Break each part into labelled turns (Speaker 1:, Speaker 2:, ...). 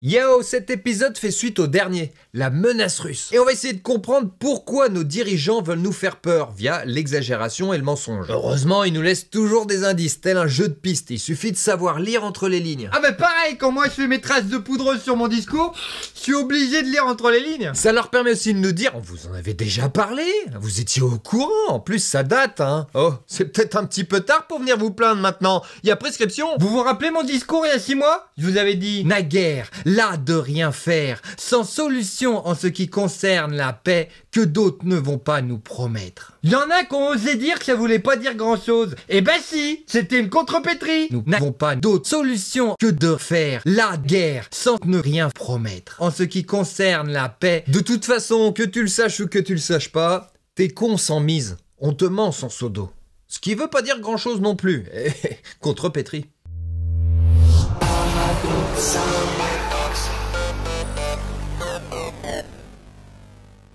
Speaker 1: Yo, cet épisode fait suite au dernier, la menace russe. Et on va essayer de comprendre pourquoi nos dirigeants veulent nous faire peur via l'exagération et le mensonge. Heureusement, ils nous laissent toujours des indices, tel un jeu de pistes. Il suffit de savoir lire entre les lignes.
Speaker 2: Ah bah pareil, quand moi je fais mes traces de poudre sur mon discours, je suis obligé de lire entre les lignes.
Speaker 1: Ça leur permet aussi de nous dire, vous en avez déjà parlé, vous étiez au courant, en plus ça date, hein. Oh, c'est peut-être un petit peu tard pour venir vous plaindre maintenant, il y a prescription.
Speaker 2: Vous vous rappelez mon discours il y a 6 mois? Je vous avais dit...
Speaker 1: Naguère, là de rien faire, sans solution en ce qui concerne la paix que d'autres ne vont pas nous promettre.
Speaker 2: Il y en a qui ont osé dire que ça voulait pas dire grand chose. Eh ben si, c'était une contrepétrie.
Speaker 1: Nous n'avons pas d'autre solution que de faire la guerre sans ne rien promettre. En ce qui concerne la paix, de toute façon, que tu le saches ou que tu le saches pas, t'es con sans mise. On te ment sans seau d'eau. Ce qui veut pas dire grand chose non plus. Contrepétrie.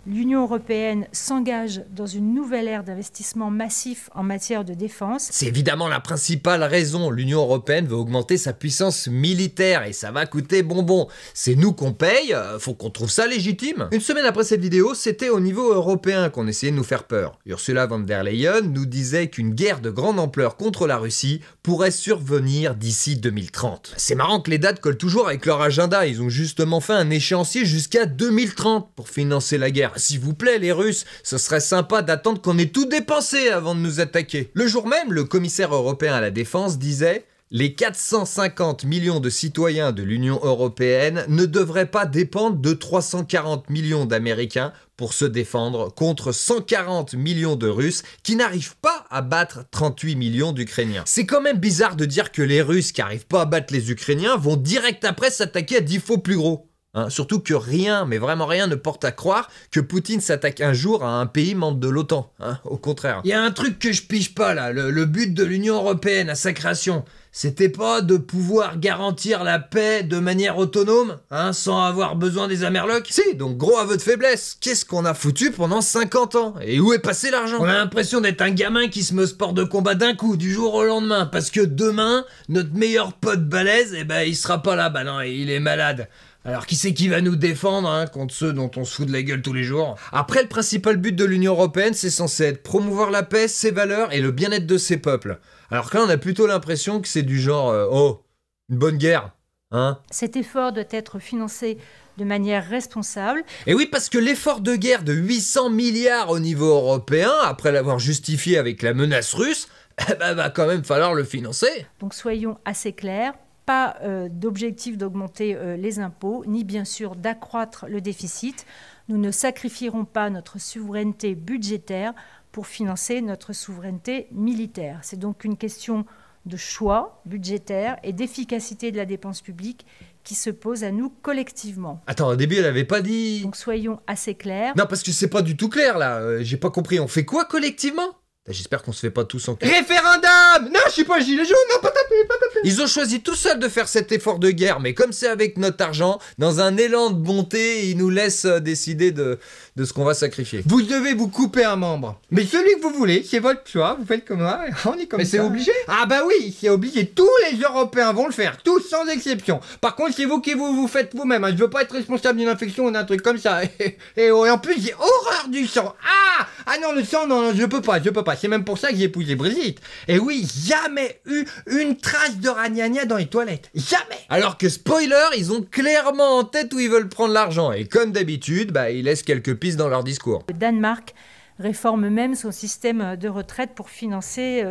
Speaker 3: L'Union européenne s'engage dans une nouvelle ère d'investissement massif en matière de défense.
Speaker 1: C'est évidemment la principale raison. L'Union européenne veut augmenter sa puissance militaire et ça va coûter bonbon. C'est nous qu'on paye, faut qu'on trouve ça légitime. Une semaine après cette vidéo, c'était au niveau européen qu'on essayait de nous faire peur. Ursula von der Leyen nous disait qu'une guerre de grande ampleur contre la Russie pourrait survenir d'ici 2030. C'est marrant que les dates collent toujours avec leur agenda. Ils ont justement fait un échéancier jusqu'à 2030 pour financer la guerre. S'il vous plaît, les Russes, ce serait sympa d'attendre qu'on ait tout dépensé avant de nous attaquer. Le jour même, le commissaire européen à la défense disait « Les 450 millions de citoyens de l'Union européenne ne devraient pas dépendre de 340 millions d'Américains pour se défendre contre 140 millions de Russes qui n'arrivent pas à battre 38 millions d'Ukrainiens. » C'est quand même bizarre de dire que les Russes qui n'arrivent pas à battre les Ukrainiens vont direct après s'attaquer à 10 fois plus gros. Surtout que rien, mais vraiment rien ne porte à croire que Poutine s'attaque un jour à un pays membre de l'OTAN. Au contraire. Il y a un truc que je pige pas là, le but de l'Union européenne à sa création, c'était pas de pouvoir garantir la paix de manière autonome, sans avoir besoin des Amerlocs? Si, donc gros aveu de faiblesse. Qu'est-ce qu'on a foutu pendant 50 ans? Et où est passé l'argent? On a l'impression d'être un gamin qui se met au sport de combat d'un coup, du jour au lendemain, parce que demain, notre meilleur pote balèze, il sera pas là, bah non, il est malade. Alors qui c'est qui va nous défendre contre ceux dont on se fout de la gueule tous les jours? Après, le principal but de l'Union européenne, c'est censé être promouvoir la paix, ses valeurs et le bien-être de ses peuples. Alors que là, on a plutôt l'impression que c'est du genre oh, une bonne guerre,
Speaker 3: Cet effort doit être financé de manière responsable.
Speaker 1: Et oui, parce que l'effort de guerre de 800 milliards au niveau européen, après l'avoir justifié avec la menace russe, va quand même falloir le financer.
Speaker 3: Donc soyons assez clairs. Pas d'objectif d'augmenter les impôts, ni bien sûr d'accroître le déficit. Nous ne sacrifierons pas notre souveraineté budgétaire pour financer notre souveraineté militaire. C'est donc une question de choix budgétaire et d'efficacité de la dépense publique qui se pose à nous collectivement.
Speaker 1: Attends, au début, elle avait pas dit...
Speaker 3: Donc soyons assez clairs.
Speaker 1: Non, parce que c'est pas du tout clair, là. J'ai pas compris. On fait quoi, collectivement? J'espère qu'on se fait pas tous en...
Speaker 2: Référendum! Non, je suis pas gilet jaune, non, pas tapé.
Speaker 1: Ils ont choisi tout seuls de faire cet effort de guerre, mais comme c'est avec notre argent, dans un élan de bonté, ils nous laissent décider de ce qu'on va sacrifier.
Speaker 2: Vous devez vous couper un membre. Mais celui que vous voulez, c'est votre choix, vous faites comme moi, on est comme ça. Mais c'est obligé? Ah bah oui, c'est obligé, tous les Européens vont le faire, tous sans exception. Par contre, c'est vous qui vous faites vous-même, je veux pas être responsable d'une infection ou d'un truc comme ça. Et en plus, j'ai horreur du sang. Ah non, le sang, non, je peux pas. C'est même pour ça que j'ai épousé Brigitte. Et oui, jamais eu une trace de ragnagna dans les toilettes. Jamais.
Speaker 1: Alors que spoiler, ils ont clairement en tête où ils veulent prendre l'argent. Et comme d'habitude, ils laissent quelques pistes dans leur discours.
Speaker 3: Le Danemark réforme même son système de retraite pour financer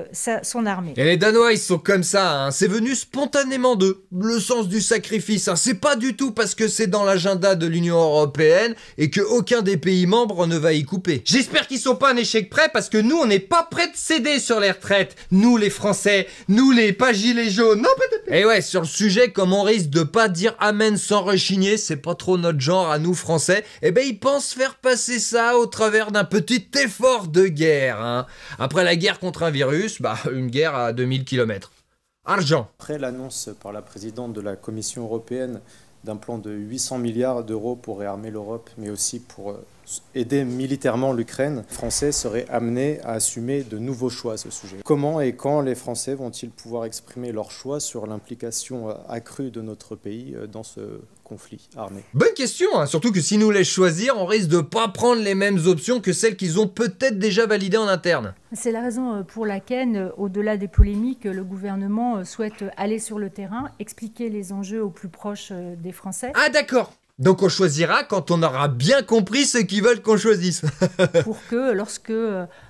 Speaker 3: son armée.
Speaker 1: Et les Danois, ils sont comme ça, c'est venu spontanément d'eux. Le sens du sacrifice, c'est pas du tout parce que c'est dans l'agenda de l'Union européenne et que aucun des pays membres ne va y couper.
Speaker 2: J'espère qu'ils sont pas un échec prêt parce que nous, on n'est pas prêts de céder sur les retraites. Nous, les Français, nous, les pas gilets jaunes, non, peut-être.
Speaker 1: Et ouais, sur le sujet, comme on risque de pas dire amen sans rechigner, c'est pas trop notre genre à nous Français, ils pensent faire passer ça au travers d'un petit effort de guerre. Après la guerre contre un virus, une guerre à 2000 km. Argent.
Speaker 4: Après l'annonce par la présidente de la Commission européenne d'un plan de 800 milliards d'euros pour réarmer l'Europe, mais aussi pour aider militairement l'Ukraine, les Français seraient amenés à assumer de nouveaux choix à ce sujet. Comment et quand les Français vont-ils pouvoir exprimer leur choix sur l'implication accrue de notre pays dans ce conflit armé?
Speaker 1: Bonne question, hein. Surtout que si nous laissent choisir, on risque de pas prendre les mêmes options que celles qu'ils ont peut-être déjà validées en interne.
Speaker 3: C'est la raison pour laquelle, au-delà des polémiques, le gouvernement souhaite aller sur le terrain, expliquer les enjeux au plus proche des Français.
Speaker 1: Ah d'accord. Donc on choisira quand on aura bien compris ce qu'ils veulent qu'on choisisse.
Speaker 3: Pour que lorsque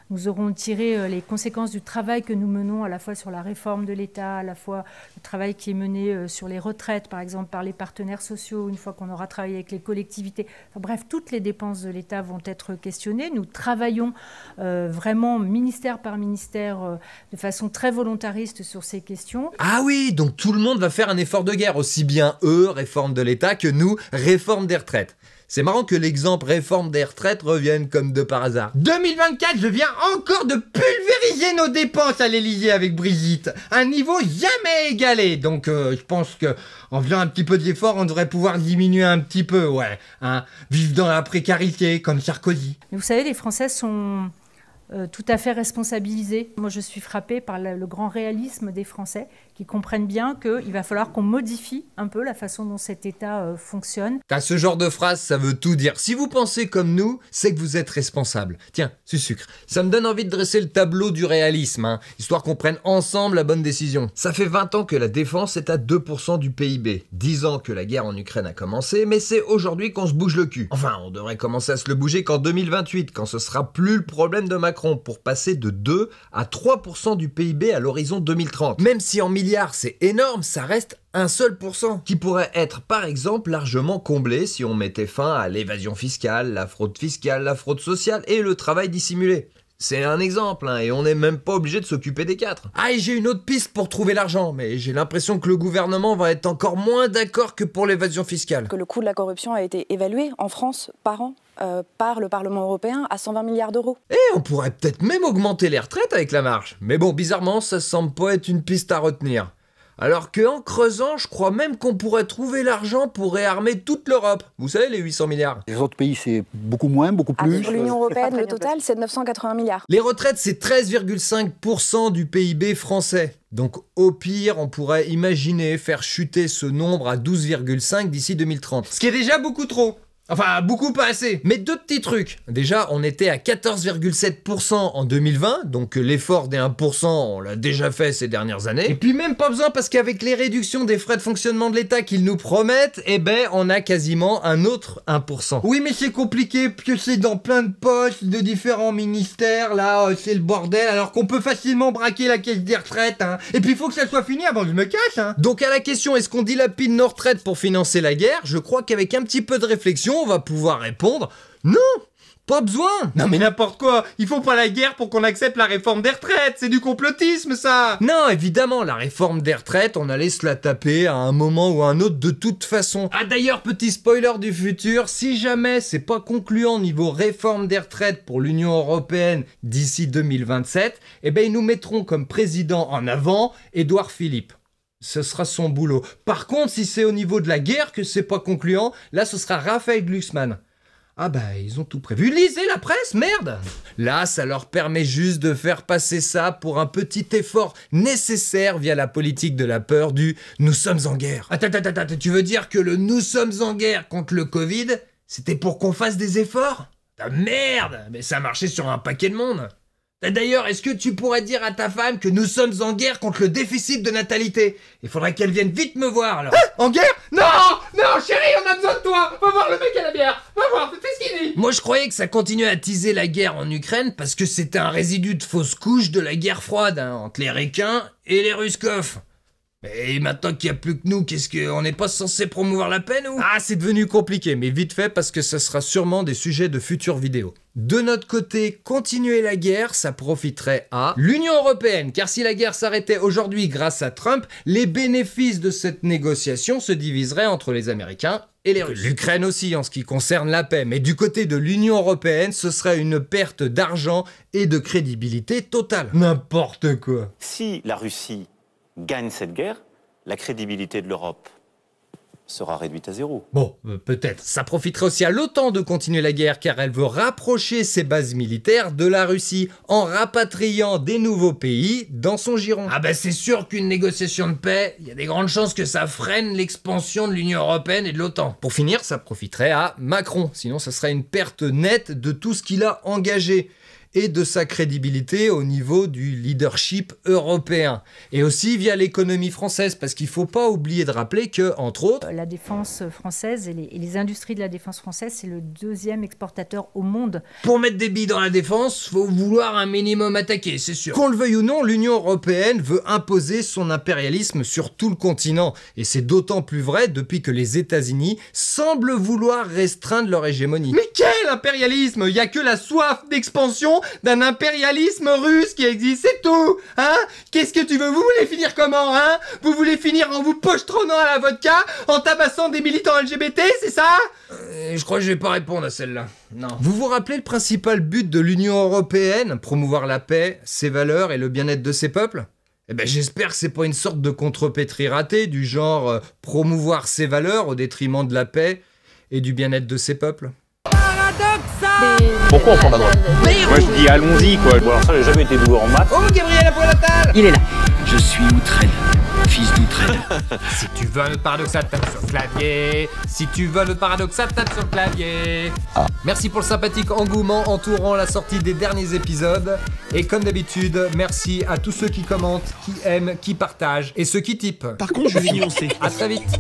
Speaker 3: nous aurons tiré les conséquences du travail que nous menons à la fois sur la réforme de l'État, à la fois le travail qui est mené sur les retraites, par exemple par les partenaires sociaux, une fois qu'on aura travaillé avec les collectivités. Enfin, bref, toutes les dépenses de l'État vont être questionnées. Nous travaillons vraiment ministère par ministère de façon très volontariste sur ces questions.
Speaker 1: Ah oui, donc tout le monde va faire un effort de guerre, aussi bien eux, réforme de l'État, que nous, réforme des retraites. C'est marrant que l'exemple réforme des retraites revienne comme de par hasard.
Speaker 2: 2024, je viens encore de pulvériser nos dépenses à l'Élysée avec Brigitte. Un niveau jamais égalé. Donc je pense que en faisant un petit peu d'effort, on devrait pouvoir diminuer un petit peu, ouais. Hein, vivre dans la précarité, comme Sarkozy.
Speaker 3: Mais vous savez, les Français sont tout à fait responsabilisés. Moi, je suis frappée par le grand réalisme des Français qui comprennent bien qu'il va falloir qu'on modifie un peu la façon dont cet État fonctionne.
Speaker 1: Ce genre de phrase, ça veut tout dire. Si vous pensez comme nous, c'est que vous êtes responsable. Tiens, sucre. Ça me donne envie de dresser le tableau du réalisme, hein, histoire qu'on prenne ensemble la bonne décision. Ça fait 20 ans que la défense est à 2% du PIB. 10 ans que la guerre en Ukraine a commencé, mais c'est aujourd'hui qu'on se bouge le cul. Enfin, on devrait commencer à se le bouger qu'en 2028, quand ce sera plus le problème de Macron, pour passer de 2 à 3% du PIB à l'horizon 2030. Même si en milliards c'est énorme, ça reste un seul pourcent, qui pourrait être par exemple largement comblé si on mettait fin à l'évasion fiscale, la fraude sociale et le travail dissimulé. C'est un exemple, hein, et on n'est même pas obligé de s'occuper des 4. Ah, et j'ai une autre piste pour trouver l'argent, mais j'ai l'impression que le gouvernement va être encore moins d'accord que pour l'évasion fiscale.
Speaker 5: Que le coût de la corruption a été évalué en France par an par le Parlement européen à 120 milliards d'euros.
Speaker 1: Et on pourrait peut-être même augmenter les retraites avec la marge. Mais bon, bizarrement, ça semble pas être une piste à retenir. Alors qu'en creusant, je crois même qu'on pourrait trouver l'argent pour réarmer toute l'Europe. Vous savez, les 800 milliards.
Speaker 6: Les autres pays, c'est beaucoup moins, beaucoup plus.
Speaker 5: Pour l'Union européenne, le total, c'est 980 milliards.
Speaker 1: Les retraites, c'est 13,5% du PIB français. Donc au pire, on pourrait imaginer faire chuter ce nombre à 12,5 d'ici 2030.
Speaker 2: Ce qui est déjà beaucoup trop. Enfin, beaucoup pas assez.
Speaker 1: Mais deux petits trucs. Déjà, on était à 14,7% en 2020, donc l'effort des 1%, on l'a déjà fait ces dernières années. Et puis même pas besoin, parce qu'avec les réductions des frais de fonctionnement de l'État qu'ils nous promettent, eh ben, on a quasiment un autre 1%.
Speaker 2: Oui, mais c'est compliqué, parce que c'est dans plein de postes de différents ministères, là, c'est le bordel, alors qu'on peut facilement braquer la caisse des retraites, hein. Et puis il faut que ça soit fini avant que je me casse, hein.
Speaker 1: Donc à la question, est-ce qu'on dilapide nos retraites pour financer la guerre, je crois qu'avec un petit peu de réflexion, on va pouvoir répondre non, pas besoin.
Speaker 2: Non mais n'importe quoi, il faut pas la guerre pour qu'on accepte la réforme des retraites, c'est du complotisme ça.
Speaker 1: Non, évidemment, la réforme des retraites, on allait se la taper à un moment ou à un autre de toute façon. Ah d'ailleurs, petit spoiler du futur, si jamais c'est pas concluant niveau réforme des retraites pour l'Union européenne d'ici 2027, eh ben ils nous mettront comme président en avant Édouard Philippe. Ce sera son boulot. Par contre, si c'est au niveau de la guerre que c'est pas concluant, là ce sera Raphaël Glucksmann. Ah bah, ils ont tout prévu. Lisez la presse, merde! Là, ça leur permet juste de faire passer ça pour un petit effort nécessaire via la politique de la peur du « nous sommes en guerre ». Attends, tu veux dire que le « nous sommes en guerre » contre le Covid, c'était pour qu'on fasse des efforts? Ah merde! Mais ça a marché sur un paquet de monde. D'ailleurs, est-ce que tu pourrais dire à ta femme que nous sommes en guerre contre le déficit de natalité? Il faudrait qu'elle vienne vite me voir, alors.
Speaker 2: En guerre? Non! Non, chérie, on a besoin de toi! Va voir le mec à la bière! Va voir, fais ce qu'il dit!
Speaker 1: Moi, je croyais que ça continuait à teaser la guerre en Ukraine parce que c'était un résidu de fausse couche de la guerre froide, hein, entre les Ricains et les Ruskov. Et maintenant qu'il n'y a plus que nous, qu'est-ce qu'on n'est pas censé promouvoir la paix, nous? Ah, c'est devenu compliqué, mais vite fait parce que ça sera sûrement des sujets de futures vidéos. De notre côté, continuer la guerre, ça profiterait à l'Union européenne, car si la guerre s'arrêtait aujourd'hui grâce à Trump, les bénéfices de cette négociation se diviseraient entre les Américains et les Russes. L'Ukraine aussi en ce qui concerne la paix, mais du côté de l'Union européenne, ce serait une perte d'argent et de crédibilité totale.
Speaker 2: N'importe quoi.
Speaker 7: Si la Russie gagne cette guerre, la crédibilité de l'Europe sera réduite à zéro.
Speaker 1: Bon, peut-être. Ça profiterait aussi à l'OTAN de continuer la guerre car elle veut rapprocher ses bases militaires de la Russie en rapatriant des nouveaux pays dans son giron. Ah bah c'est sûr qu'une négociation de paix, il y a des grandes chances que ça freine l'expansion de l'Union Européenne et de l'OTAN. Pour finir, ça profiterait à Macron, sinon ça serait une perte nette de tout ce qu'il a engagé et de sa crédibilité au niveau du leadership européen. Et aussi via l'économie française, parce qu'il ne faut pas oublier de rappeler que, entre autres...
Speaker 3: La défense française et les industries de la défense française, c'est le deuxième exportateur au monde.
Speaker 1: Pour mettre des billes dans la défense, faut vouloir un minimum attaquer, c'est sûr. Qu'on le veuille ou non, l'Union européenne veut imposer son impérialisme sur tout le continent. Et c'est d'autant plus vrai depuis que les États-Unis semblent vouloir restreindre leur hégémonie.
Speaker 2: Mais quel impérialisme? Il n'y a que la soif d'expansion d'un impérialisme russe qui existe, c'est tout, hein? Qu'est-ce que tu veux? Vous voulez finir comment, hein? Vous voulez finir en vous pochetronnant à la vodka, en tabassant des militants LGBT, c'est ça?
Speaker 1: Je crois que je vais pas répondre à celle-là. Non. Vous vous rappelez le principal but de l'Union européenne? Promouvoir la paix, ses valeurs et le bien-être de ses peuples? Eh ben j'espère que c'est pas une sorte de contrepétrie ratée du genre promouvoir ses valeurs au détriment de la paix et du bien-être de ses peuples.
Speaker 8: Pourquoi on prend la droite? Moi je dis allons-y quoi. Bon alors ça j'ai jamais été doué en maths.
Speaker 2: Oh Gabriel Apollotal!
Speaker 9: Il est là. Je suis Outrel, fils d'Outrel.
Speaker 1: Si tu veux notre paradoxal, tape sur le clavier. Si tu veux notre paradoxal, tape sur le clavier. Merci pour le sympathique engouement entourant la sortie des derniers épisodes. Et comme d'habitude, merci à tous ceux qui commentent, qui aiment, qui partagent et ceux qui typent.
Speaker 9: Par contre, je vais nuancer.
Speaker 1: À très vite.